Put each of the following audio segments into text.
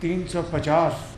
350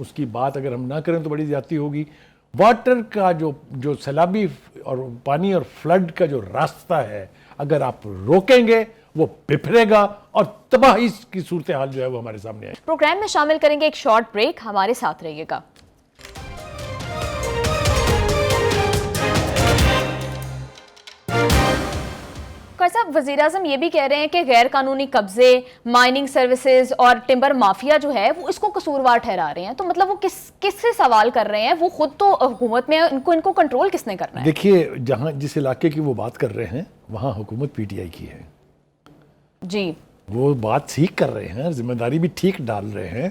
اس کی بات اگر ہم نہ کریں تو بڑی زیادتی ہوگی. واٹر کا جو سیلابی اور پانی اور فلڈ کا جو راستہ ہے اگر آپ روکیں گے وہ بپھرے گا اور تباہی کی صورتحال جو ہے وہ ہمارے سامنے آئے. پروگرام میں شامل کریں گے ایک شارٹ بریک، ہمارے ساتھ رہیے گا. صاحب، وزیر اعظم یہ بھی کہہ رہے ہیں کہ غیر قانونی قبضے، مائننگ سروسز اور ٹمبر مافیا جو ہے وہ اس کو قصوروار ٹھہرا رہے ہیں. تو مطلب وہ کس سے سوال کر رہے ہیں؟ وہ خود تو حکومت میں ان کو کنٹرول کس نے کرنا ہے؟ دیکھیے، جس علاقے کی وہ بات کر رہے ہیں وہاں حکومت پی ٹی آئی کی ہے جی. وہ بات ٹھیک کر رہے ہیں، ذمہ داری بھی ٹھیک ڈال رہے ہیں،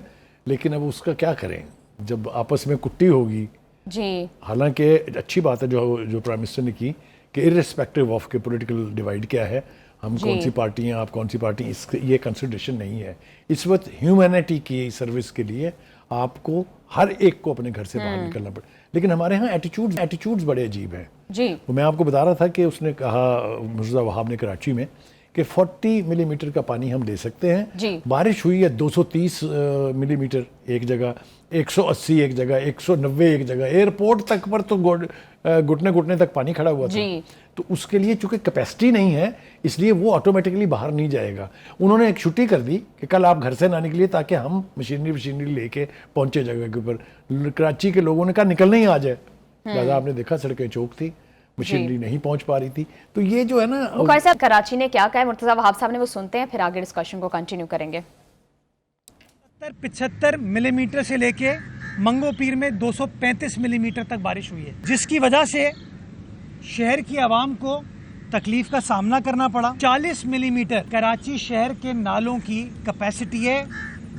لیکن اب اس کا کیا کریں جب آپس میں کٹی ہوگی. جی. حالانکہ اچھی بات ہے جو پرائم منسٹر نے کی کہ ارسپیکٹو آف کے پولیٹیکل ڈیوائیڈ کیا ہے، ہم کون سی پارٹی ہیں، آپ کون سی پارٹی ہیں، یہ کنسیڈریشن نہیں ہے. اس وقت ہیومینٹی کی سروس کے لیے آپ کو ہر ایک کو اپنے گھر سے باہر نکلنا پڑے. لیکن ہمارے ہاں ایٹیچیوڈز بڑے عجیب ہیں. جی. میں آپ کو بتا رہا تھا کہ اس نے کہا مرتضیٰ وہاب نے کراچی میں کہ 40 ملی میٹر کا پانی ہم دے سکتے ہیں. جی. بارش ہوئی ہے 230 ملی میٹر ایک جگہ، 180 ایک جگہ، 190 ایک جگہ. ایئرپورٹ تک پر تو گھٹنے تک پانی کھڑا ہوا تھا. جی. تو اس کے لیے چونکہ کیپیسٹی نہیں ہے اس لیے وہ آٹومیٹکلی باہر نہیں جائے گا. انہوں نے ایک چھٹی کر دی کہ کل آپ گھر سے نہ نکلیے تاکہ ہم مشینری لے کے پہنچے جگہ کے اوپر. کراچی کے لوگوں نے کہا نکلنا ہی آ جائے، لہٰذا آپ نے دیکھا سڑکیں چوک تھی، مشینری نہیں پہنچ پا رہی تھی. تو یہ جو ہے نا، بخاری صاحب کراچی نے کیا کہا ہے مرتضیٰ وہاب صاحب نے، وہ سنتے ہیں پھر آگے ڈسکشن کو کنٹینیو کریں گے. 75 ملی میٹر سے لے کے منگو پیر میں 235 ملی میٹر تک بارش ہوئی ہے، جس کی وجہ سے شہر کی عوام کو تکلیف کا سامنا کرنا پڑا. 40 ملی میٹر کراچی شہر کے نالوں کی کیپیسٹی ہے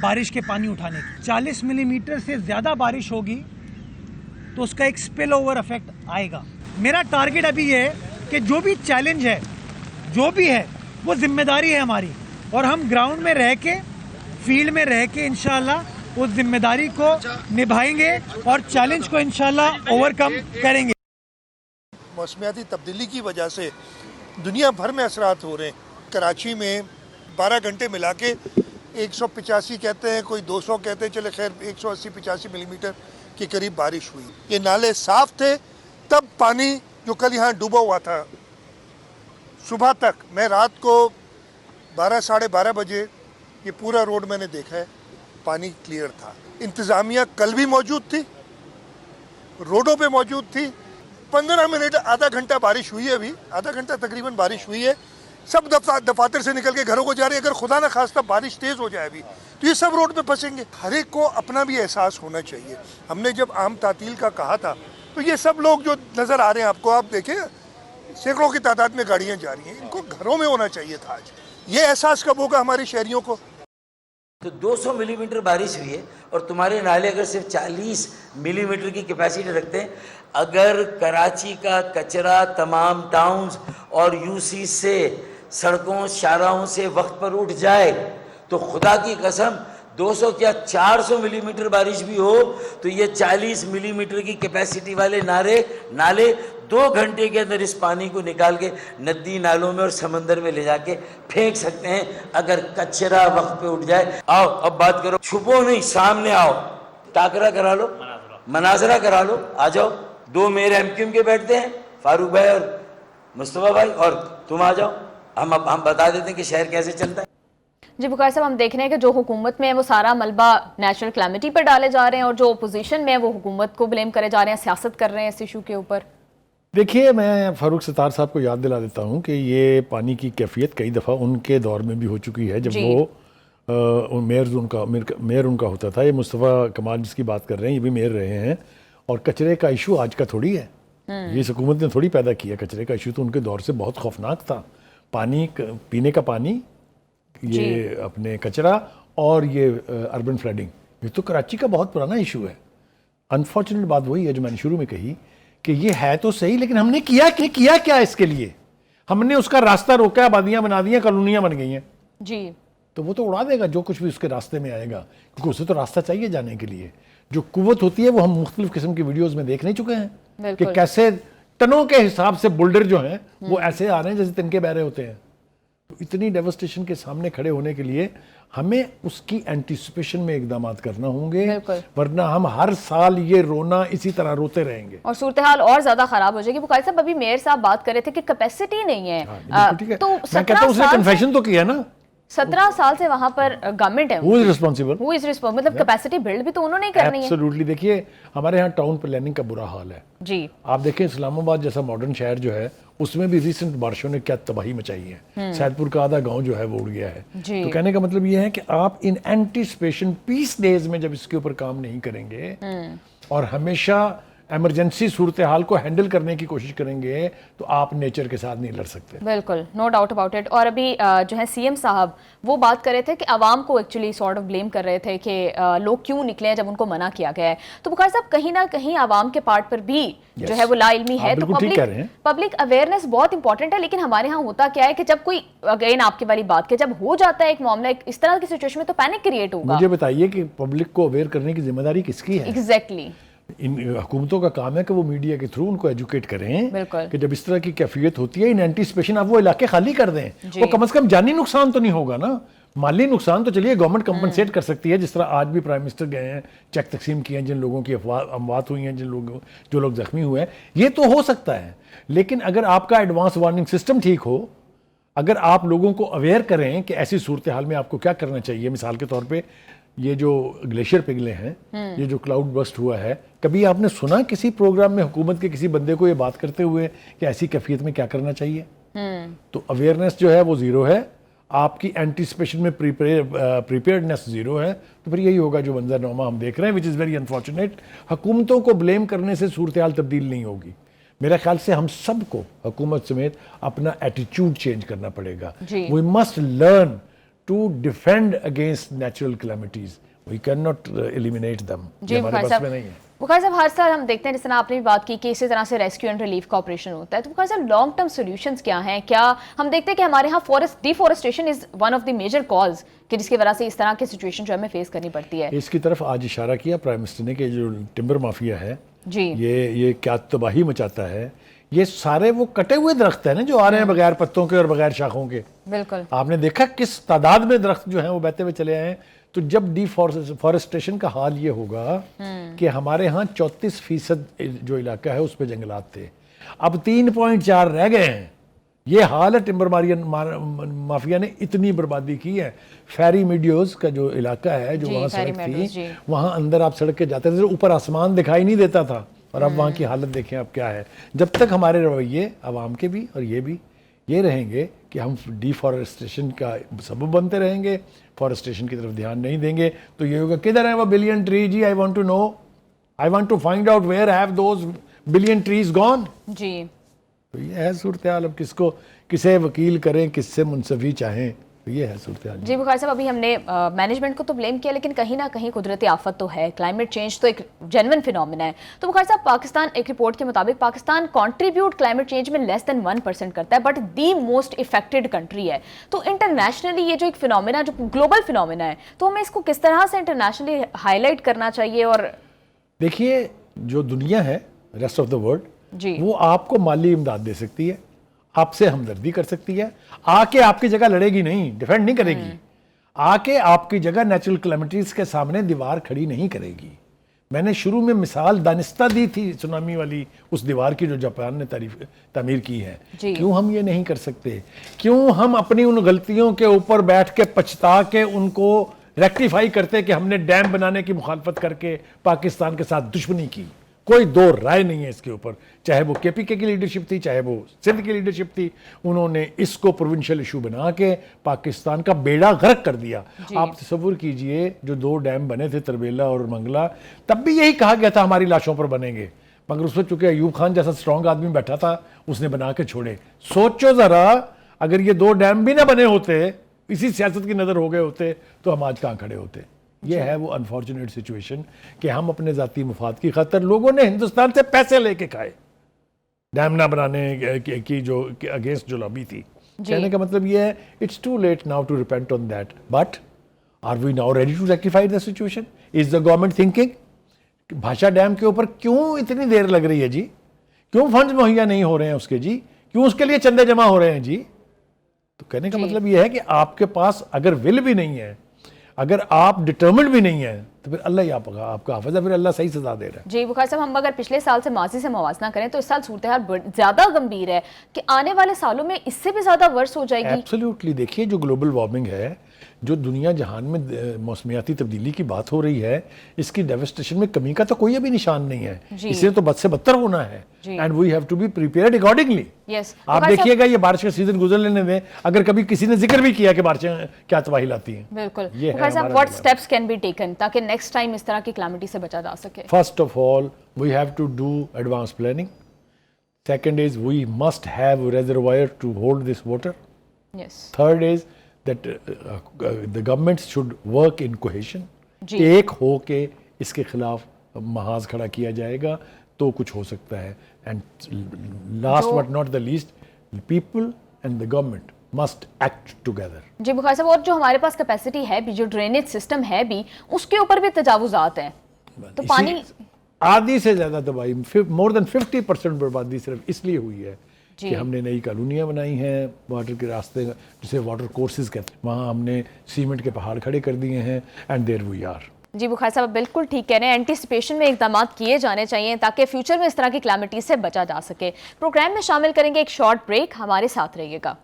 بارش کے پانی اٹھانے کی. 40 ملی میٹر سے زیادہ بارش ہوگی تو اس کا ایک سپل اوور افیکٹ آئے گا. میرا ٹارگٹ ابھی یہ ہے کہ جو بھی چیلنج ہے، جو بھی ہے، وہ ذمہ داری ہے ہماری، اور ہم گراؤنڈ میں رہ کے، فیلڈ میں رہ کے انشاءاللہ اس ذمہ داری کو نبھائیں گے اور چیلنج کو انشاءاللہ اوور کم کریں گے. موسمیاتی تبدیلی کی وجہ سے دنیا بھر میں اثرات ہو رہے ہیں. کراچی میں 12 گھنٹے ملا کے 185 کہتے ہیں، کوئی 200 کہتے ہیں، چلے خیر 180-85 ملی میٹر کے قریب بارش ہوئی. یہ نالے صاف تھے تب پانی جو کل یہاں ڈوبا ہوا تھا صبح تک. میں رات کو 12-12:30 بجے یہ پورا روڈ میں نے دیکھا ہے، پانی کلیئر تھا. انتظامیہ کل بھی موجود تھی، روڈوں پہ موجود تھی. 15 منٹ آدھا گھنٹہ بارش ہوئی ہے، ابھی آدھا گھنٹہ تقریباً بارش ہوئی ہے. سب دفاتر سے نکل کے گھروں کو جا رہے ہیں. اگر خدا نہ خواستہ بارش تیز ہو جائے ابھی تو یہ سب روڈ پہ پھنسیں گے. ہر ایک کو اپنا بھی احساس ہونا چاہیے. ہم نے جب عام تعطیل کا کہا تھا تو یہ سب لوگ جو نظر آ رہے ہیں آپ کو، آپ دیکھیں سینکڑوں کی تعداد میں گاڑیاں جا رہی ہیں، ان کو گھروں میں ہونا چاہیے تھا. آج یہ احساس کب ہوگا ہمارے شہریوں کو؟ تو 200 ملی میٹر بارش ہوئی ہے اور تمہارے نالے اگر صرف 40 ملی میٹر کی کیپیسٹی رکھتے ہیں. اگر کراچی کا کچرا تمام ٹاؤنز اور یو سی سے، سڑکوں شاہراہوں سے وقت پر اٹھ جائے تو خدا کی قسم 200 کیا 400 ملی میٹر بارش بھی ہو تو یہ 40 ملی میٹر کی کیپیسٹی والے نالے 2 گھنٹے کے اندر اس پانی کو نکال کے ندی نالوں میں اور سمندر میں لے جا کے پھینک سکتے ہیں اگر کچرا وقت پہ اٹھ جائے. آؤ اب بات کرو، چھپو نہیں، سامنے آؤ، ٹاکرا کرا لو، مناظرہ کرا لو. آ جاؤ، 2 میئر ایم کیو ایم کے بیٹھتے ہیں، فاروق بھائی اور مصطفیٰ بھائی، اور تم آ جاؤ، ہم بتا دیتے ہیں کہ شہر کیسے چلتا ہے. جی بخاری صاحب، ہم دیکھ رہے ہیں کہ جو حکومت میں ہے وہ سارا ملبہ نیشنل کلیمٹی پر ڈالے جا رہے ہیں، اور جو اپوزیشن میں ہے وہ حکومت کو بلیم کرے جا رہے ہیں، سیاست کر رہے ہیں اس ایشو کے اوپر. دیکھیے، میں فاروق ستار صاحب کو یاد دلا دیتا ہوں کہ یہ پانی کی کیفیت کئی دفعہ ان کے دور میں بھی ہو چکی ہے جب وہ میئر ان کا ہوتا تھا. یہ مصطفیٰ کمال جس کی بات کر رہے ہیں یہ بھی میئر رہے ہیں، اور کچرے کا ایشو آج کا تھوڑی ہے، یہ حکومت نے تھوڑی پیدا کیا. کچرے کا ایشو تو ان کے دور سے بہت خوفناک تھا. پانی، پینے کا پانی، یہ اپنے کچرا اور یہ اربن فلڈنگ، یہ تو کراچی کا بہت پرانا ایشو ہے. انفارچونیٹ بات وہی ہے جو میں نے شروع میں کہی کہ یہ ہے تو صحیح، لیکن ہم نے کیا کیا اس کے لیے؟ ہم نے اس کا راستہ روکا، آبادیاں بنا دیا، کالونیاں بن گئی ہیں. جی. تو وہ تو اڑا دے گا جو کچھ بھی اس کے راستے میں آئے گا، کیونکہ اسے تو راستہ چاہیے جانے کے لیے. جو قوت ہوتی ہے وہ ہم مختلف قسم کی ویڈیوز میں دیکھ نہیں چکے ہیں کہ کیسے ٹنوں کے حساب سے بلڈر جو ہیں وہ ایسے آ رہے ہیں جیسے تنکے بہ رہے ہوتے ہیں. اتنی ڈیوسٹیشن کے سامنے کھڑے ہونے کے لیے ہمیں اس کی اینٹیسپیشن میں اقدامات کرنا ہوں گے, ورنہ ہم ہر سال یہ رونا اسی طرح روتے رہیں گے اور صورتحال اور زیادہ خراب ہو جائے گی. بخاری صاحب ابھی میئر صاحب بات کر رہے تھے کہ کیپیسٹی نہیں ہے, تو میں کہتا ہوں اس نے کنفیشن تو کیا نا, 17 سال سے وہاں پر گورنمنٹ ہے, Who is responsible? مطلب کیپیسٹی بلڈ بھی تو انہوں نے کرنی ہے. ایبسولوٹلی. دیکھیے ہمارے ہاں ٹاؤن پلاننگ کا برا حال ہے جی. آپ دیکھیں اسلام آباد جیسا ماڈرن شہر جو ہے اس میں بھی ریسنٹ بارشوں نے کیا تباہی مچائی ہے. سید پور کا آدھا گاؤں جو ہے وہ اڑ گیا ہے. تو کہنے کا مطلب یہ ہے کہ آپ ان اینٹیسپیشن پیس ڈیز میں جب اس کے اوپر کام نہیں کریں گے اور ہمیشہ ایمرجنسی صورتحال کو ہینڈل کرنے کی کوشش کریں گے تو آپ نیچر کے ساتھ نہیں لڑ سکتے. بالکل, نو ڈاؤٹ اباؤٹ اٹ. اور ابھی جو ہے سی ایم صاحب وہ بات کر رہے تھے کہ عوام کو ایکچولی سارٹ آف بلیم کر رہے تھے کہ لوگ کیوں نکلے ہیں جب ان کو منع کیا گیا ہے. تو بخاری صاحب کہیں نہ کہیں عوام کے پارٹ پر بھی جو ہے وہ لا علمی ہے. تو پبلک اویئرنیس بہت امپورٹنٹ ہے, لیکن ہمارے ہاں ہوتا کیا ہے کہ جب کوئی, اگین آپ کی والی بات کہ جب ہو جاتا ہے ایک معاملہ اس طرح کی سچویشن میں تو پینک کریٹ ہوگا. مجھے بتائیے کہ پبلک کو اویئر کرنے کی ذمہ داری کس کی ہے؟ ایگزیکٹلی ان حکومتوں کا کام ہے کہ وہ میڈیا کے تھرو ان کو ایجوکیٹ کریں کہ جب اس طرح کی کیفیت ہوتی ہے ان اینٹیسپیشن آپ وہ علاقے خالی کر دیں. وہ کم از کم جانی نقصان تو نہیں ہوگا نا, مالی نقصان تو چلیے گورنمنٹ کمپنسیٹ کر سکتی ہے, جس طرح آج بھی پرائم منسٹر گئے ہیں, چیک تقسیم کیے ہیں جن لوگوں کی اموات ہوئی ہیں, جو لوگ زخمی ہوئے ہیں. یہ تو ہو سکتا ہے, لیکن اگر آپ کا ایڈوانس وارننگ سسٹم ٹھیک ہو, اگر آپ لوگوں کو اویئر کریں کہ ایسی صورتحال میں آپ کو کیا کرنا چاہیے. مثال کے طور پہ یہ جو گلیشیئر پگھلے ہیں, یہ جو کلاؤڈ بسٹ ہوا ہے, کبھی آپ نے سنا کسی پروگرام میں حکومت کے کسی بندے کو یہ بات کرتے ہوئے کہ ایسی کیفیت میں کیا کرنا چاہیے؟ تو اویئرنیس جو ہے وہ زیرو ہے, آپ کی اینٹیسپیشن میں پریپیئرڈنیس زیرو ہے. تو پھر یہی ہوگا جو منظر نامہ ہم دیکھ رہے ہیں, وچ از ویری انفارچونیٹ. حکومتوں کو بلیم کرنے سے صورتحال تبدیل نہیں ہوگی. میرے خیال سے ہم سب کو حکومت سمیت اپنا ایٹیچیوڈ چینج کرنا پڑے گا. We must learn to defend against natural calamities. We cannot eliminate them. جی بخاری صاحب ہر سال ہم دیکھتے ہیں جس طرح آپ نے بھی بات کی کہ اسی طرح سے ریسکیو اینڈ ریلیف کا آپریشن ہوتا ہے. تو بخاری صاحب لانگ ٹرم سولوشنز کیا ہیں؟ کیا ہم دیکھتے ہیں کہ ہمارے ہاں deforestation is one of the major cause کہ جس کی وجہ سے اس طرح کی سچویشن جو ہمیں فیس کرنی پڑتی ہے. اس کی طرف آج اشارہ کیا پرائم منسٹر نے کہ جو ٹمبر مافیا ہے جی یہ کیا تباہی مچاتا ہے. یہ سارے وہ کٹے ہوئے درخت ہیں نا جو آ رہے ہیں بغیر پتوں کے اور بغیر شاخوں کے. بالکل آپ نے دیکھا کس تعداد میں درخت جو ہیں وہ بہتے ہوئے چلے آئے ہیں. تو جب ڈیفورسٹیشن کا حال یہ ہوگا کہ ہمارے ہاں 34% جو علاقہ ہے اس پہ جنگلات تھے, اب 3.4 رہ گئے ہیں. یہ حال ہے ٹمبر مافیا نے اتنی بربادی کی ہے. فیری میڈیوز کا جو علاقہ ہے جو وہاں سڑک تھی, وہاں اندر آپ سڑک کے جاتے تھے اوپر آسمان دکھائی نہیں دیتا تھا, اور اب وہاں کی حالت دیکھیں اب کیا ہے. جب تک ہمارے رویے عوام کے بھی اور یہ بھی یہ رہیں گے کہ ہم ڈیفارسٹیشن کا سبب بنتے رہیں گے, فارسٹیشن کی طرف دھیان نہیں دیں گے, تو یہ ہوگا کدھر ہے وہ بلین ٹری جی, I want to know, I want to find out where have those billion trees gone. جی تو یہ ہے صورتحال. اب کسے وکیل کریں, کس سے منصفی چاہیں, تو یہ ہے صورتحال. جی بخاری صاحب ابھی ہم نے مینجمنٹ کو تو بلیم کیا, لیکن کہیں نہ کہیں قدرتی آفت تو ہے. کلائمیٹ چینج تو ایک جینوئن فینومینا ہے. تو بخاری صاحب پاکستان, ایک رپورٹ کے مطابق پاکستان کنٹریبیوٹ کلائمیٹ چینج میں لیس دین 1% کرتا ہے, but the most affected country ہے. تو انٹرنیشنلی یہ جو ایک فینومینا, جو گلوبل فینومینا ہے, تو ہمیں اس کو کس طرح سے انٹرنیشنلی ہائی لائٹ کرنا چاہیے؟ اور دیکھیے جو دنیا ہے ریسٹ آف دا ورلڈ, وہ آپ کو مالی امداد دے سکتی ہے, آپ سے ہمدردی کر سکتی ہے, آ کے آپ کی جگہ لڑے گی نہیں, ڈیفینڈ نہیں کرے گی, آ کے آپ کی جگہ نیچرل کلیمٹیز کے سامنے دیوار کھڑی نہیں کرے گی. میں نے شروع میں مثال دانستہ دی تھی سونامی والی, اس دیوار کی جو جاپان نے تعمیر کی ہے. کیوں ہم یہ نہیں کر سکتے؟ کیوں ہم اپنی ان غلطیوں کے اوپر بیٹھ کے پچھتا کے ان کو ریکٹیفائی کرتے کہ ہم نے ڈیم بنانے کی مخالفت کر کے پاکستان کے ساتھ دشمنی کی؟ کوئی دو رائے نہیں ہے اس کے اوپر, چاہے وہ کے پی کے کی لیڈرشپ تھی, چاہے وہ سندھ کی لیڈرشپ تھی, انہوں نے اس کو پروونشل ایشو بنا کے پاکستان کا بیڑا غرق کر دیا. آپ تصور کیجئے جو 2 ڈیم بنے تھے تربیلا اور منگلا, تب بھی یہی کہا گیا تھا ہماری لاشوں پر بنیں گے, مگر اس وقت چونکہ ایوب خان جیسا اسٹرانگ آدمی بیٹھا تھا, اس نے بنا کے چھوڑے. سوچو ذرا اگر یہ 2 ڈیم بھی نہ بنے ہوتے, اسی سیاست کی نظر ہو گئے ہوتے, تو ہم آج کہاں کھڑے ہوتے. یہ ہے وہ انفارچونیٹ سچویشن کہ ہم اپنے ذاتی مفاد کی خاطر, لوگوں نے ہندوستان سے پیسے لے کے کھائے ڈیم نہ بنانے کی جو اگینسٹ جو لابی تھی. کہنے کا مطلب یہ ہے it's too late now to repent on that, but are we now ready to rectify the situation? Is the government thinking Bhasha dam کے اوپر کیوں اتنی دیر لگ رہی ہے جی؟ کیوں فنڈز مہیا نہیں ہو رہے ہیں اس کے جی؟ کیوں اس کے لیے چندے جمع ہو رہے ہیں جی؟ تو کہنے کا مطلب یہ ہے کہ آپ کے پاس اگر ول بھی نہیں ہے, اگر آپ ڈٹرمنڈ بھی نہیں ہیں, تو پھر اللہ ہی آپ کا حافظ ہے, پھر اللہ صحیح سزا دے رہا ہے. جی بخاری صاحب, ہم اگر پچھلے سال سے ماضی سے موازنہ کریں تو اس سال صورتحال زیادہ گمبھیر ہے کہ آنے والے سالوں میں اس سے بھی زیادہ ورس ہو جائے گی. ایبسلیوٹلی. دیکھیے جو گلوبل وارمنگ ہے, جو دنیا جہان میں موسمیاتی تبدیلی کی بات ہو رہی ہے, اس کی ڈیوسٹیشن میں کمی کا تو کوئی ابھی نشان نہیں ہے. اس لیے تو بد سے بدتر ہونا ہے, and we have to be prepared accordingly. آپ دیکھیے گا یہ بارش کا سیزن گزر لینے دیں, اگر کبھی کسی نے ذکر بھی کیا کہ بارشیں کیا تباہی لاتی ہیں. بالکل. بخاری صاحب, what steps can be taken تاکہ نیکسٹ ٹائم اس طرح کی کلیمٹی سے بچا جا سکے؟ First of all, we have to do advanced planning. Second is we must have a reservoir to hold this water. Yes. Third is that the governments should work in cohesion. ایک ہو کے اس کے خلاف محاذ کھڑا کیا جائے گا تو کچھ ہو سکتا ہے. And last but not the least, people and the government must act together. جی بخاری صاحب, اور جو ہمارے پاس کیپیسٹی ہے بھی, جو ڈرینیج سسٹم ہے بھی, اس کے اوپر بھی تجاوزات ہیں. تو پانی آدھی سے زیادہ تباہی, more than 50% بربادی صرف اس لیے ہوئی ہے کہ ہم نے نئی کالونیاں بنائی ہیں واٹر کے راستے, جسے واٹر کورسز کہتے ہیں, وہاں ہم نے سیمنٹ کے پہاڑ کھڑے کر دیے ہیں, اینڈ دیر وی آر. جی بخاری صاحب بالکل ٹھیک کہہ رہے ہیں, اینٹیسپیشن میں اقدامات کیے جانے چاہیے تاکہ فیوچر میں اس طرح کی کلیمٹی سے بچا جا سکے. پروگرام میں شامل کریں گے ایک شارٹ بریک, ہمارے ساتھ رہیے گا.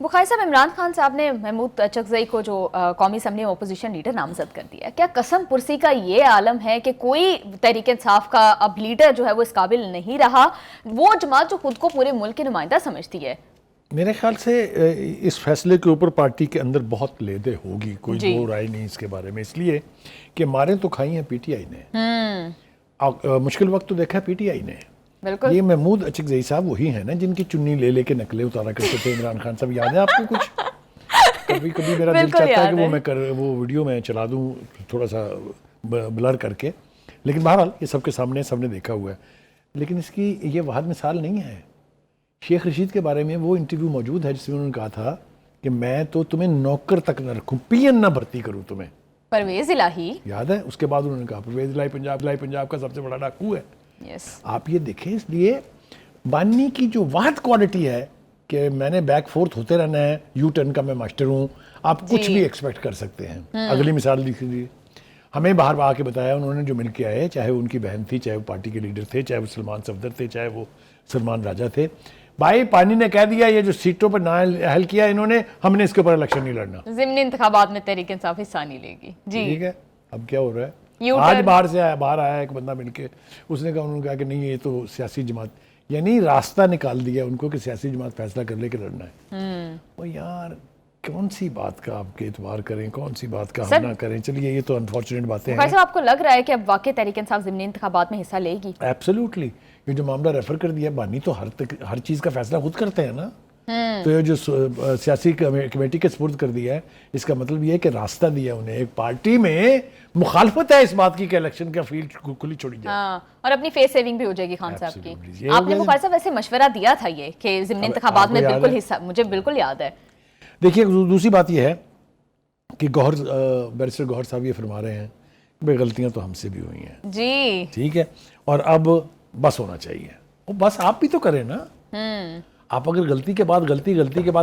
بخاری صاحب, عمران خان صاحب نے محمود چکزئی کو جو قومی اسمبلی میں اپوزیشن لیڈر نامزد کر دیا ہے, کیا قسم پرسی کا یہ عالم ہے کہ کوئی تحریک انصاف کا اب لیڈر جو ہے وہ اس قابل نہیں رہا, وہ جماعت جو خود کو پورے ملک کے نمائندہ سمجھتی ہے؟ میرے خیال سے اس فیصلے کے اوپر پارٹی کے اندر بہت لیدے ہوگی, کوئی دو رائے نہیں اس کے بارے میں, اس لیے کہ ماریں تو کھائی ہیں پی ٹی آئی نے, مشکل وقت تو دیکھا پی ٹی آئی نے. بالکل. یہ محمود چکزئی صاحب وہی ہیں نا جن کی چنی لے لے کے نقلیں اتارا کرتے تھے عمران خان صاحب, یاد ہے آپ کو کچھ؟ کبھی کبھی میرا دل چاہتا ہے کہ وہ ویڈیو میں چلا دوں تھوڑا سا بلر کر کے, لیکن بہرحال یہ سب کے سامنے سب نے دیکھا ہوا ہے. لیکن اس کی یہ واحد مثال نہیں ہے. شیخ رشید کے بارے میں وہ انٹرویو موجود ہے جس میں انہوں نے کہا تھا کہ میں تو تمہیں نوکر تک نہ رکھوں, پی این نہ بھرتی کروں تمہیں. پرویز الہی, یاد ہے؟ اس کے بعد انہوں نے کہا پرویز الہی پنجاب کا سب سے بڑا ڈاکو ہے. آپ یہ دیکھیں, اس لیے بانی کی جو واحد کوالٹی ہے کہ میں نے بیک فورتھ ہوتے رہنا ہے, یو ٹرن کا میں ماسٹر ہوں, آپ کچھ بھی ایکسپیکٹ کر سکتے ہیں. اگلی مثال دیکھ لیجیے, ہمیں باہر آ کے بتایا انہوں نے جو مل کے آئے, چاہے ان کی بہن تھی, چاہے وہ پارٹی کے لیڈر تھے, چاہے وہ سلمان صفدر تھے, چاہے وہ سلمان راجہ تھے, بھائی پانی نے کہہ دیا یہ جو سیٹوں پر نہ حل کیا انہوں نے, ہم نے اس کے اوپر الیکشن نہیں لڑنا. ضمنی انتخابات میں تحریک انصاف حصہ نہیں لے گی. جی ٹھیک ہے, اب کیا ہو رہا ہے؟ آج باہر آیا ایک بندہ مل کے, اس نے کہا, انہوں نے کہا کہ نہیں یہ تو سیاسی جماعت, یعنی راستہ نکال دیا ان کو کہ سیاسی جماعت فیصلہ کر لے کے لڑنا ہے. وہ یار کون سی بات کا آپ کے اعتبار کریں, کون سی بات کا ہم نہ کریں. چلیے یہ تو انفارچونیٹ باتیں ہیں. آپ کو لگ رہا ہے کہ اب واقعی تحریک انصاف ضمنی انتخابات میں حصہ لے گی؟ ایبسلیوٹلی. یہ جو معاملہ ریفر کر دیا بانی تو ہر چیز کا فیصلہ خود کرتے ہیں نا, تو یہ جو سیاسی کمیٹی کے سپرد کر دیا ہے, اس کا مطلب یہ ہے کہ راستہ دیا انہیں. ایک پارٹی میں مخالفت ہے اس بات کی کہ الیکشن کا فیلڈ کھلی چھوڑی جائے, اور اپنی فیس سیونگ بھی ہو جائے گی خان صاحب کی. آپ نے بخاری صاحب ویسے مشورہ دیا تھا یہ کہ ضمنی انتخابات میں بالکل حصہ, مجھے بالکل یاد ہے. دیکھیے دوسری بات یہ ہے کہ بیرسٹر گوہر صاحب یہ فرما رہے ہیں بھئی غلطیاں تو ہم سے بھی ہوئی ہیں. جی ٹھیک ہے, اور اب بس ہونا چاہیے. وہ بس آپ بھی تو کریں نا. آپ اگر غلطی کے بعد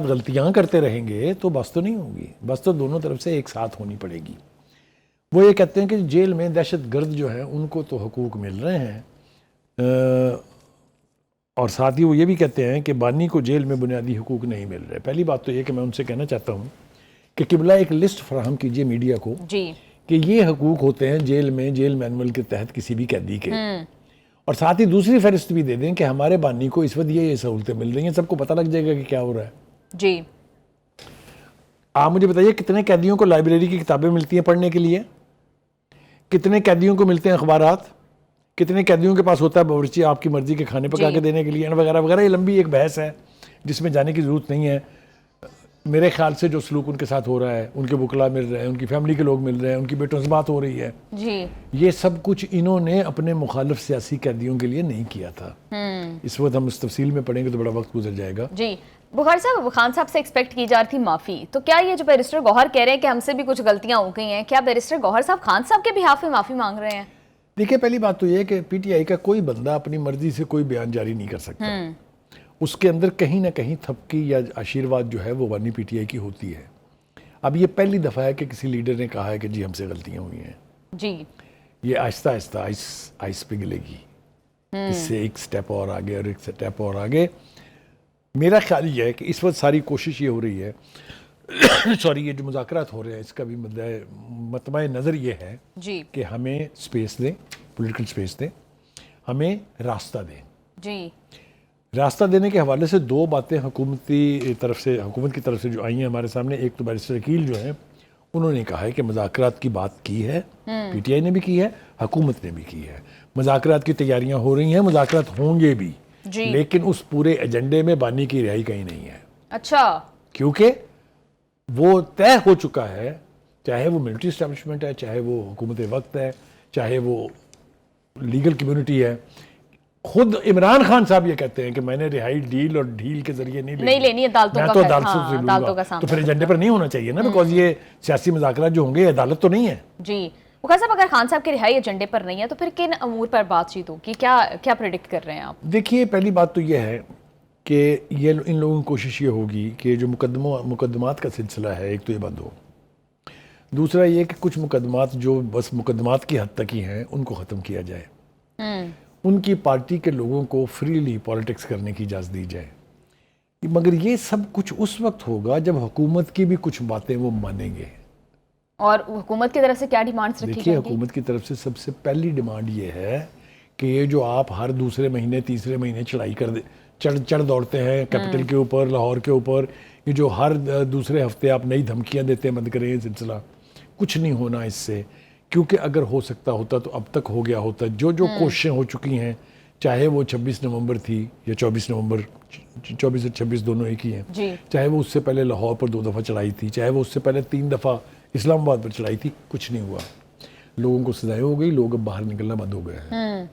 غلطیاں کرتے رہیں گے تو بس تو نہیں ہوگی. بس تو دونوں طرف سے ایک ساتھ ہونی پڑے گی. وہ یہ کہتے ہیں کہ جیل میں دہشت گرد جو ہیں ان کو تو حقوق مل رہے ہیں, اور ساتھ ہی وہ یہ بھی کہتے ہیں کہ بانی کو جیل میں بنیادی حقوق نہیں مل رہے. پہلی بات تو یہ کہ میں ان سے کہنا چاہتا ہوں کہ قبلہ ایک لسٹ فراہم کیجئے میڈیا کو کہ یہ حقوق ہوتے ہیں جیل میں, جیل مینول کے تحت کسی بھی قیدی کے, اور ساتھ ہی دوسری فہرست بھی دے دیں کہ ہمارے بانی کو اس وقت یہ سہولتیں مل رہی ہیں. سب کو پتہ لگ جائے گا کہ کیا ہو رہا ہے. جی آپ مجھے بتائیے کتنے قیدیوں کو لائبریری کی کتابیں ملتی ہیں پڑھنے کے لیے, کتنے قیدیوں کو ملتے ہیں اخبارات, کتنے قیدیوں کے پاس ہوتا ہے باورچی آپ کی مرضی کے کھانے پکا کے دینے کے لیے, وغیرہ وغیرہ. یہ لمبی ایک بحث ہے جس میں جانے کی ضرورت نہیں ہے. میرے خیال سے جو سلوک ان کے ساتھ ہو رہا ہے, ان کے وکلا مل رہے ہیں, ان کی فیملی کے لوگ مل رہے ہیں, ان کی بیٹوں سے بات ہو رہی ہے, جی یہ سب کچھ انہوں نے اپنے مخالف سیاسی قیدیوں کے لیے نہیں کیا تھا. اس وقت ہم اس تفصیل میں پڑھیں گے تو بڑا وقت گزر جائے گا. جی بخاری صاحب, خان صاحب سے ایکسپیکٹ کی جا رہی تھی معافی, تو کیا یہ جو بیرسٹر گوہر کہہ رہے ہیں کہ ہم سے بھی کچھ غلطیاں ہو گئی ہیں, کیا بیرسٹر گوہر صاحب خان صاحب کے بہاف میں معافی مانگ رہے ہیں؟ دیکھیے پہلی بات تو یہ ہے کہ پی ٹی آئی کا کوئی بندہ اپنی مرضی سے کوئی بیان جاری نہیں کر سکتا. اس کے اندر کہیں نہ کہیں تھپکی یا آشیرواد جو ہے وہ بانی پی ٹی آئی کی ہوتی ہے. اب یہ پہلی دفعہ ہے کہ کسی لیڈر نے کہا ہے کہ جی ہم سے غلطیاں ہوئی ہیں. جی یہ آہستہ آہستہ آئس پگھلے گی. اس سے ایک سٹیپ اور آگے اور ایک سٹیپ اور آگے. میرا خیال یہ ہے کہ اس وقت ساری کوشش یہ ہو رہی ہے سوری یہ جو مذاکرات ہو رہے ہیں اس کا بھی مطمع نظر یہ ہے جی کہ ہمیں سپیس دیں, پولیٹیکل سپیس دیں, ہمیں راستہ دیں. جی راستہ دینے کے حوالے سے دو باتیں حکومت کی طرف سے جو آئی ہیں ہمارے سامنے. ایک تو بیرسٹر عقیل جو ہیں انہوں نے کہا ہے کہ مذاکرات کی بات کی ہے, پی ٹی آئی نے بھی کی ہے, حکومت نے بھی کی ہے. مذاکرات کی تیاریاں ہو رہی ہیں, مذاکرات ہوں گے بھی, لیکن اس پورے ایجنڈے میں بانی کی رہائی کہیں نہیں ہے. اچھا, کیونکہ وہ طے ہو چکا ہے, چاہے وہ ملٹری اسٹیبلشمنٹ ہے, چاہے وہ حکومت وقت ہے, چاہے وہ لیگل کمیونٹی ہے. خود عمران خان صاحب یہ کہتے ہیں کہ میں نے رہائی ڈیل اور ڈھیل کے ذریعے نہیں لینی, عدالتوں میں تو عدالتوں سے لوں گا. تو پھر ایجنڈے پر نہیں ہونا چاہیے نا, بیکاز یہ سیاسی مذاکرات جو ہوں گے عدالت تو نہیں ہے. جی وقار صاحب, اگر خان صاحب کی رہائی ایجنڈے پر نہیں ہے تو پھر کن امور پر بات چیت ہوگی, کیا پریڈکٹ کر رہے ہیں آپ؟ دیکھیے پہلی بات تو یہ ہے کہ ان لوگوں کی کوشش یہ ہوگی کہ جو مقدمات کا سلسلہ ہے ایک تو یہ بند ہو. دوسرا یہ کہ کچھ مقدمات جو بس مقدمات کی حد تک ہی ہیں ان کو ختم کیا جائے. ان کی پارٹی کے لوگوں کو فریلی پالیٹکس کرنے کی اجازت دی جائے. مگر یہ سب کچھ اس وقت ہوگا جب حکومت کی بھی کچھ باتیں وہ مانیں گے. اور حکومت کی طرف سے کیا ڈیمانڈز رکھی دیکھیے جائیں گی؟ حکومت کی طرف سے سب سے پہلی ڈیمانڈ یہ ہے کہ یہ جو آپ ہر دوسرے مہینے تیسرے مہینے چڑھائی چڑھ دوڑتے ہیں کیپٹل کے اوپر, لاہور کے اوپر, یہ جو ہر دوسرے ہفتے آپ نئی دھمکیاں دیتے ہیں, بند کریں یہ سلسلہ. کچھ نہیں ہونا اس سے, کیونکہ اگر ہو سکتا ہوتا تو اب تک ہو گیا ہوتا. جو کوششیں ہو چکی ہیں, چاہے وہ 26 نومبر تھی یا 24 نومبر, 24 اور 26 دونوں ایک ہی ہیں, چاہے وہ اس سے پہلے لاہور پر 2 دفعہ چڑھائی تھی, چاہے وہ اس سے پہلے 3 دفعہ اسلام آباد پر چڑھائی تھی, کچھ نہیں ہوا. لوگوں کو سزائیں ہو گئی, لوگ اب باہر نکلنا بند ہو گئے ہیں.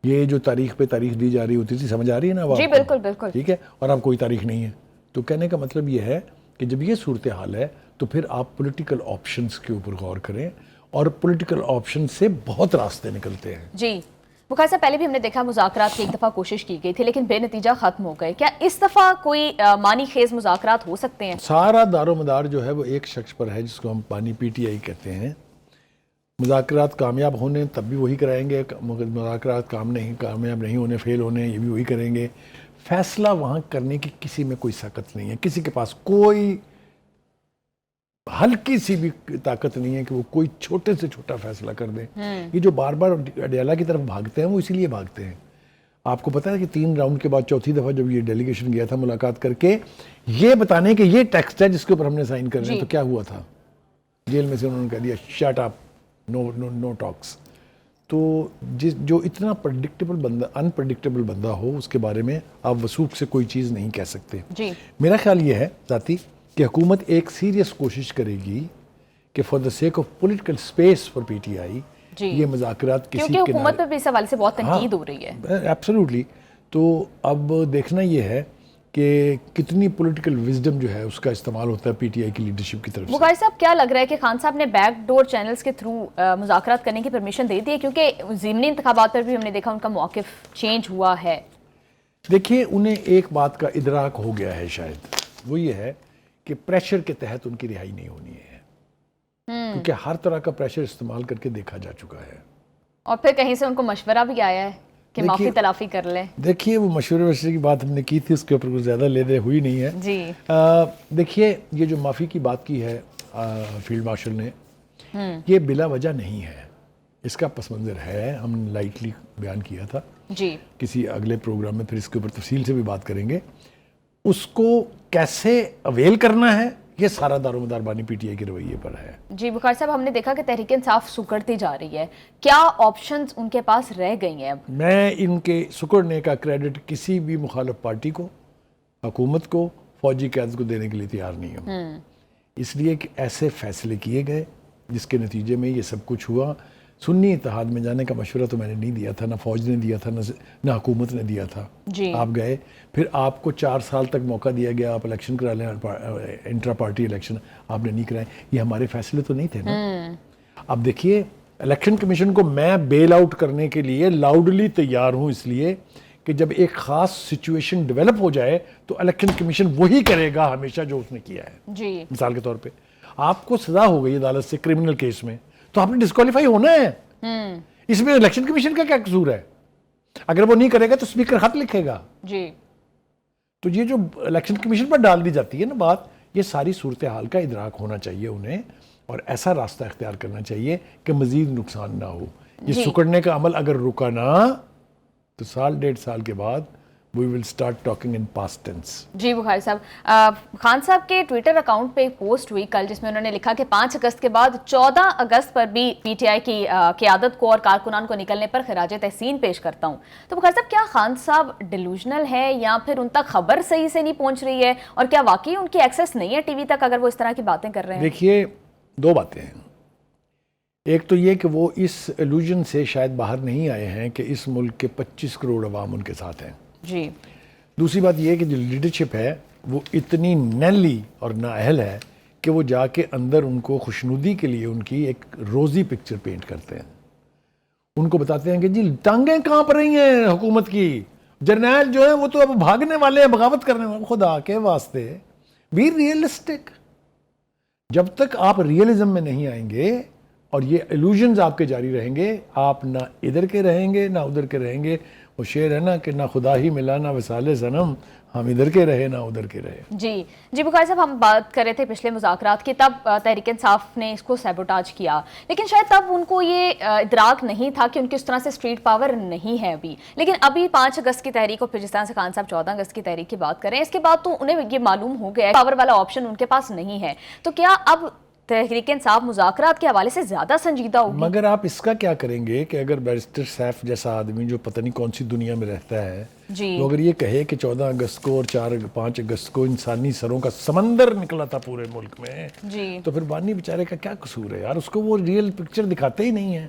یہ جو تاریخ پہ تاریخ دی جا رہی ہوتی تھی, سمجھ آ رہی ہے نا؟ جی بالکل بالکل. ٹھیک ہے, اور اب کوئی تاریخ نہیں ہے. تو کہنے کا مطلب یہ ہے کہ جب یہ صورتحال ہے تو پھر آپ پولیٹیکل آپشنز کے اوپر غور کریں, اور پولیٹیکل آپشن سے بہت راستے نکلتے ہیں. جی وقار صاحب, پہلے بھی ہم نے دیکھا مذاکرات کی ایک دفعہ کوشش کی گئی تھی لیکن بے نتیجہ ختم ہو گئے. کیا اس دفعہ کوئی معنی خیز مذاکرات ہو سکتے ہیں؟ سارا دار و مدار جو ہے وہ ایک شخص پر ہے جس کو ہم بانی پی ٹی آئی کہتے ہیں. مذاکرات کامیاب ہونے تب بھی وہی کرائیں گے, مذاکرات کامیاب نہیں ہونے, فیل ہونے یہ بھی وہی کریں گے. فیصلہ وہاں کرنے کی کسی میں کوئی طاقت نہیں ہے, کسی کے پاس کوئی ہلکی سی بھی طاقت نہیں ہے کہ وہ کوئی چھوٹے سے چھوٹا فیصلہ کر دیں. یہ جو بار بار اڈیالہ کی طرف بھاگتے ہیں وہ اسی لیے بھاگتے ہیں. آپ کو پتا ہے کہ 3 راؤنڈ کے بعد چوتھی دفعہ جب یہ ڈیلیگیشن گیا تھا ملاقات کر کے یہ بتانے کہ یہ ٹیکسٹ ہے جس کے اوپر ہم نے سائن کر رہے ہیں, تو کیا ہوا تھا؟ جیل میں سے انہوں نے کہہ دیا شٹ اپ, نو ٹاکس. تو جو اتنا انپریڈکٹیبل بندہ ہو اس کے بارے میں آپ وثوق سے کوئی چیز نہیں کہہ سکتے. میرا خیال یہ ہے ذاتی کہ حکومت ایک سیریس کوشش کرے گی کہ for the sake of political space for P T I یہ مذاکرات کسی کیونکہ حکومت پہ بھی اس حوالے سے بہت تنقید ہو رہی ہے. ایبسلیوٹلی. تو اب دیکھنا یہ ہے کہ کتنی پولیٹیکل وزڈم جو ہے اس کا استعمال ہوتا ہے پی ٹی آئی کی لیڈرشپ کی طرف سے. بخاری صاحب, کیا لگ رہا ہے کہ خان صاحب نے بیک ڈور چینلز کے تھرو مذاکرات کرنے کی پرمیشن دے دی ہے؟ کیونکہ ضمنی انتخابات پر بھی ہم نے دیکھا ان کا موقف چینج ہوا ہے. دیکھیے انہیں ایک بات کا ادراک ہو گیا ہے شاید, وہ یہ ہے کہ پریشر کے تحت ان کی رہائی نہیں ہونی ہے, کیونکہ ہر طرح کا پریشر استعمال کر کے دیکھا جا چکا ہے. اور پھر کہیں سے ان کو مشورہ بھی آیا ہے کہ معافی تلافی کر لیں. دیکھیے وہ مشورے کی بات ہم نے کی تھی, اس کے اوپر کچھ زیادہ لے دے ہوئی نہیں ہے. جی دیکھیے یہ جو معافی کی بات کی ہے فیلڈ مارشل نے, یہ بلا وجہ نہیں ہے, اس کا پس منظر ہے. ہم نے لائٹلی بیان کیا تھا جی, کسی اگلے پروگرام میں پھر اس کے اوپر تفصیل سے بھی بات کریں گے. اس کو کیسے اویل کرنا ہے یہ سارا دار و مدار بانی پی ٹی آئی کے رویے پر ہے. جی بخار صاحب, ہم نے دیکھا کہ تحریک انصاف سکڑتی جا رہی ہے, کیا آپشنز ان کے پاس رہ گئی ہیں اب؟ میں ان کے سکڑنے کا کریڈٹ کسی بھی مخالف پارٹی کو, حکومت کو, فوجی قیادت کو دینے کے لیے تیار نہیں ہوں. اس لیے کہ ایسے فیصلے کیے گئے جس کے نتیجے میں یہ سب کچھ ہوا. سنی اتحاد میں جانے کا مشورہ تو میں نے نہیں دیا تھا, نہ فوج نے دیا تھا, نہ حکومت نے دیا تھا. آپ گئے, پھر آپ کو 4 سال تک موقع دیا گیا, آپ الیکشن کرا لیں, انٹرا پارٹی الیکشن آپ نے نہیں کرائے. یہ ہمارے فیصلے تو نہیں تھے نا. اب دیکھیے الیکشن کمیشن کو میں بیل آؤٹ کرنے کے لیے لاؤڈلی تیار ہوں، اس لیے کہ جب ایک خاص سچویشن ڈیولپ ہو جائے تو الیکشن کمیشن وہی کرے گا ہمیشہ جو اس نے کیا ہے. جی مثال کے طور پہ آپ کو سزا ہو گئی عدالت سے کرمنل کیس میں تو آپ نے ڈسکوالیفائی ہونا ہے. اس میں الیکشن کمیشن کا کیا قصور ہے؟ اگر وہ نہیں کرے گا تو اسپیکر خط لکھے گا. جی تو یہ جو الیکشن کمیشن پر ڈال دی جاتی ہے نا بات، یہ ساری صورتحال کا ادراک ہونا چاہیے انہیں، اور ایسا راستہ اختیار کرنا چاہیے کہ مزید نقصان نہ ہو. یہ سکڑنے کا عمل اگر رکا نہ تو سال 1.5 سال کے بعد we will start talking in past tense. جی بخاری صاحب، خان صاحب کے ٹویٹر اکاؤنٹ پہ ایک پوسٹ ہوئی کل جس میں انہوں نے لکھا کہ 5 اگست کے بعد 14 اگست پر بھی پی ٹی آئی کی قیادت کو اور کارکنان کو نکلنے پر خراج تحسین پیش کرتا ہوں. تو بخاری صاحب کیا خان صاحب ڈیلوژنل ہے یا پھر ان تک خبر صحیح سے نہیں پہنچ رہی ہے، اور کیا واقعی ان کی ایکسیس نہیں ہے ٹی وی تک اگر وہ اس طرح کی باتیں کر رہے ہیں؟ دیکھیے 2 باتیں ہیں. ایک تو یہ کہ وہ اس ایلوژن سے شاید باہر نہیں آئے ہیں کہ اس ملک کے 25 کروڑ عوام ان کے ساتھ ہیں. جی. دوسری بات یہ کہ جو لیڈرشپ ہے وہ اتنی نیلی اور نااہل ہے کہ وہ جا کے اندر ان کو خوشنودی کے لیے ان کی ایک روزی پکچر پینٹ کرتے ہیں. ان کو بتاتے ہیں کہ جی ٹانگیں کانپ رہی ہیں حکومت کی، جرنیل جو ہیں وہ تو اب بھاگنے والے ہیں، بغاوت کرنے والے. خدا کے واسطے بی ریئلسٹک. جب تک آپ ریئلزم میں نہیں آئیں گے اور یہ ایلوژنز آپ کے جاری رہیں گے، آپ نہ ادھر کے رہیں گے نہ ادھر کے رہیں گے. وہ شعر ہے نا کہ نہ خدا ہی ملا نہ وصال صنم، ہم ادھر کے رہے نہ ادھر کے رہے. جی بخاری صاحب، ہم بات کر رہے تھے پچھلے مذاکرات کی، تب تحریک انصاف نے اس کو سیبوٹاج کیا، لیکن شاید تب ان کو یہ ادراک نہیں تھا کہ ان کی اس طرح سے اسٹریٹ پاور نہیں ہے ابھی. لیکن ابھی 5 اگست کی تحریک اور پھر جس طرح سے خان صاحب 14 اگست کی تحریک کی بات کر رہے ہیں، اس کے بعد تو انہیں یہ معلوم ہو گیا پاور والا آپشن ان کے پاس نہیں ہے. تو کیا اب تحریک انصاف مذاکرات کے حوالے سے زیادہ سنجیدہ ہوگی؟ مگر آپ اس کا کیا کریں گے کہ اگر بیرسٹر سیف جیسا آدمی جو پتہ نہیں کون سی دنیا میں رہتا ہے تو اگر یہ کہے کہ 14 اگست کو اور 5 اگست کو انسانی سروں کا سمندر نکلا تھا پورے ملک میں، تو پھر بانی بیچارے کا کیا قصور ہے یار؟ اس کو وہ ریئل پکچر دکھاتے ہی نہیں ہیں.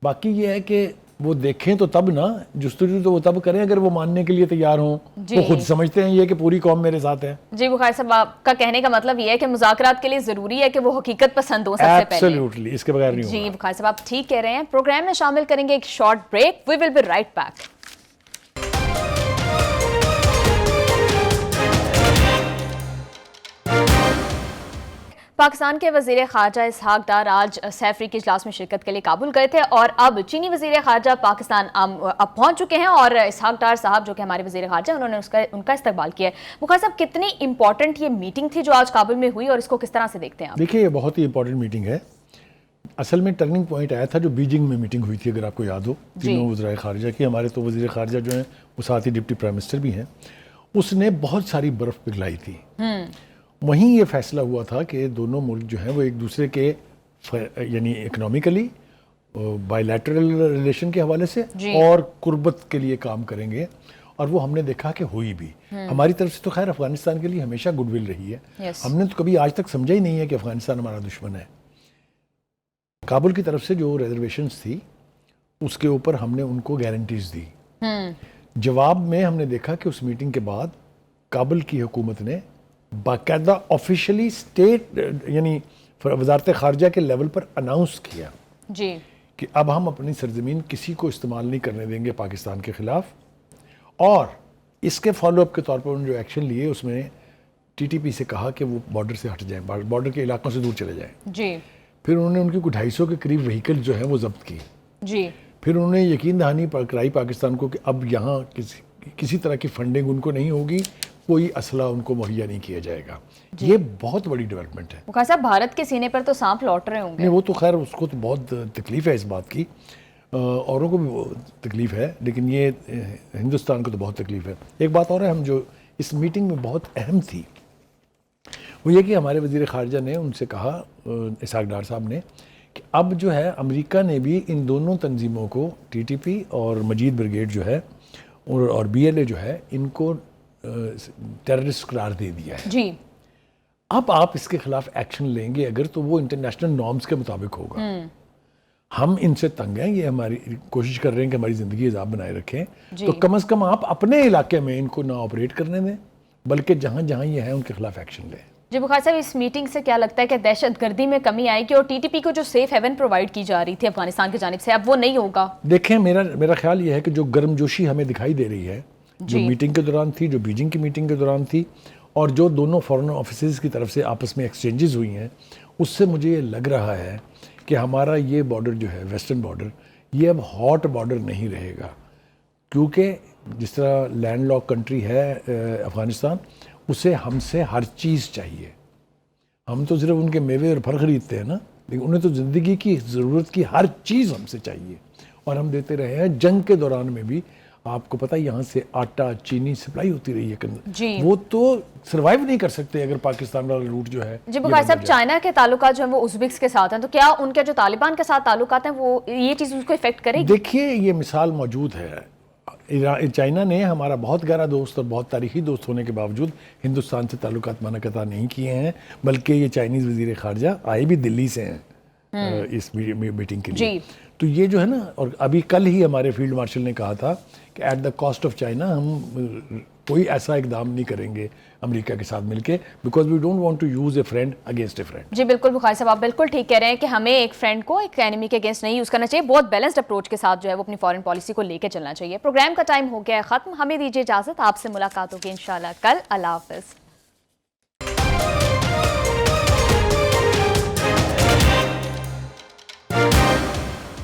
باقی یہ ہے کہ وہ دیکھیں تو تب نا، جستجو تو وہ تب کریں اگر وہ ماننے کے لیے تیار ہوں. وہ خود سمجھتے ہیں یہ کہ پوری قوم میرے ساتھ ہے. جی بخاری صاحب، آپ کا کہنے کا مطلب یہ ہے کہ مذاکرات کے لیے ضروری ہے کہ وہ حقیقت پسند ہو سب سے پہلے. ایبسلیوٹلی، اس کے بغیر نہیں ہوگا. جی بخاری صاحب، آپ ٹھیک کہہ رہے ہیں. پروگرام میں شامل کریں گے ایک short break. We will be right back. Pakistan کے وزیر خارجہ اسحاق ڈار آج سیفری کے اجلاس میں شرکت کے لیے کابل گئے تھے، اور اب چینی وزیر خارجہ پاکستان اب پہنچ چکے ہیں، اور اسحاق ڈار صاحب جو کہ ہمارے وزیر خارجہ انہوں نے ان کا استقبال کیا ہے. بخاری صاحب، کتنی امپورٹنٹ یہ میٹنگ تھی جو آج کابل میں ہوئی، اور اس کو کس طرح سے دیکھتے ہیں آپ؟ دیکھیے یہ بہت ہی امپورٹنٹ میٹنگ ہے. اصل میں ٹرننگ پوائنٹ آیا تھا جو بیجنگ میں میٹنگ ہوئی تھی، اگر آپ کو یاد ہو، تینوں وزرائے خارجہ کی. ہمارے تو وزیر خارجہ جو ہیں وہ ساتھ ہی ڈپٹی پرائم منسٹر بھی ہیں. اس نے بہت ساری برف پگھلائی تھی. وہیں یہ فیصلہ ہوا تھا کہ دونوں ملک جو ہیں وہ ایک دوسرے کے یعنی اکنامیکلی بائی لیٹرل ریلیشن کے حوالے سے اور قربت کے لیے کام کریں گے، اور وہ ہم نے دیکھا کہ ہوئی بھی. ہماری طرف سے تو خیر افغانستان کے لیے ہمیشہ گڈ ول رہی ہے. ہم نے تو کبھی آج تک سمجھا ہی نہیں ہے کہ افغانستان ہمارا دشمن ہے. کابل کی طرف سے جو ریزرویشنز تھی اس کے اوپر ہم نے ان کو گارنٹیز دی. جواب میں ہم نے دیکھا کہ اس میٹنگ کے بعد کابل کی حکومت نے باقاعدہ آفیشلی اسٹیٹ یعنی وزارت خارجہ کے لیول پر اناؤنس کیا کہ اب ہم اپنی سرزمین کسی کو استعمال نہیں کرنے دیں گے پاکستان کے خلاف. اور اس کے فالو اپ کے طور پر انہوں نے جو ایکشن لیے اس میں ٹی ٹی پی سے کہا کہ وہ بارڈر سے ہٹ جائیں، بارڈر کے علاقوں سے دور چلے جائیں. پھر انہوں نے ان کی 250 کے قریب وہیکل جو ہیں وہ ضبط کی. پھر انہوں نے یقین دہانی کرائی پاکستان کو کہ اب یہاں کسی طرح کی فنڈنگ ان کو نہیں ہوگی، کوئی اسلحہ ان کو مہیا نہیں کیا جائے گا. یہ بہت بڑی ڈیولپمنٹ ہے. بخاری صاحب، بھارت کے سینے پر تو سانپ لوٹ رہے ہوں گے. نہیں، وہ تو خیر اس کو تو بہت تکلیف ہے اس بات کی، اوروں کو بھی تکلیف ہے، لیکن یہ ہندوستان کو تو بہت تکلیف ہے. ایک بات اور ہے ہم جو اس میٹنگ میں بہت اہم تھی وہ یہ کہ ہمارے وزیر خارجہ نے ان سے کہا، اسحاق ڈار صاحب نے، کہ اب جو ہے امریکہ نے بھی ان دونوں تنظیموں کو ٹی ٹی پی اور مجید بریگیڈ جو ہے اور بی ایل اے جو ہے ان کو ٹیررسٹ قرار دے دیا ہے. اب آپ اس کے خلاف ایکشن لیں گے اگر تو وہ انٹرنیشنل نارمز کے مطابق ہوگا. ہم ان سے تنگ ہیں، یہ ہماری کوشش کر رہے ہیں کہ ہماری زندگی عذاب بنائے رکھیں. تو کم از کم آپ اپنے علاقے میں ان کو نہ آپریٹ کرنے دیں، بلکہ جہاں جہاں یہ ہیں ان کے خلاف ایکشن لیں. جی بخاری صاحب، اس میٹنگ سے کیا لگتا ہے کہ دہشت گردی میں کمی آئے گی اور ٹی ٹی پی کو جو سیف ہیون پرووائڈ کی جا رہی تھی افغانستان کی جانب سے اب وہ نہیں ہوگا؟ دیکھیں میرا خیال یہ ہے کہ جو گرم جوشی ہمیں دکھائی دے رہی ہے جو میٹنگ کے دوران تھی، جو بیجنگ کی میٹنگ کے دوران تھی، اور جو دونوں فارن آفیسز کی طرف سے آپس میں ایکسچینجز ہوئی ہیں، اس سے مجھے یہ لگ رہا ہے کہ ہمارا یہ بارڈر جو ہے ویسٹرن بارڈر، یہ اب ہاٹ بارڈر نہیں رہے گا، کیونکہ جس طرح لینڈ لاک کنٹری ہے افغانستان، اسے ہم سے ہر چیز چاہیے. ہم تو صرف ان کے میوے اور پھل خریدتے ہیں نا، لیکن انہیں تو زندگی کی ضرورت کی ہر چیز ہم سے چاہیے، اور ہم دیتے رہے ہیں. جنگ کے دوران میں بھی آپ کو پتہ یہاں سے آٹا چینی سپلائی ہوتی رہی ہے، وہ تو سروائیو نہیں کر سکتے اگر پاکستان والا روٹ جو ہے. جی بخاری صاحب، چائنا کے تعلقات جو ہیں وہ ازبکس کے ساتھ ہیں، تو کیا ان کے جو طالبان کے ساتھ تعلقات ہیں وہ یہ چیز اس کو افیکٹ کرے گی؟ دیکھیے یہ مثال موجود ہے، چائنا نے ہمارا بہت گہرا دوست اور بہت تاریخی دوست ہونے کے باوجود ہندوستان سے تعلقات منقطع نہیں کیے ہیں، بلکہ یہ چائنیز وزیر خارجہ آئے بھی دلی سے ہیں اس میٹنگ کے لیے. تو یہ جو ہے نا، اور ابھی کل ہی ہمارے فیلڈ مارشل نے کہا تھا کہ at the cost of China ہم کوئی ایسا اقدام نہیں کریں گے امریکہ کے ساتھ مل کے، because we don't want to use a friend against a friend. جی بالکل بخاری صاحب، آپ بالکل ٹھیک کہہ رہے ہیں کہ ہمیں ایک فرینڈ کو ایک اینیمی کے اگینسٹ نہیں یوز کرنا چاہیے، بہت بیلنسڈ اپروچ کے ساتھ جو ہے وہ اپنی فارن پالیسی کو لے کے چلنا چاہیے. پروگرام کا ٹائم ہو گیا ہے ختم، ہمیں دیجیے اجازت، آپ سے ملاقات ہوگی انشاءاللہ کل. اللہ حافظ.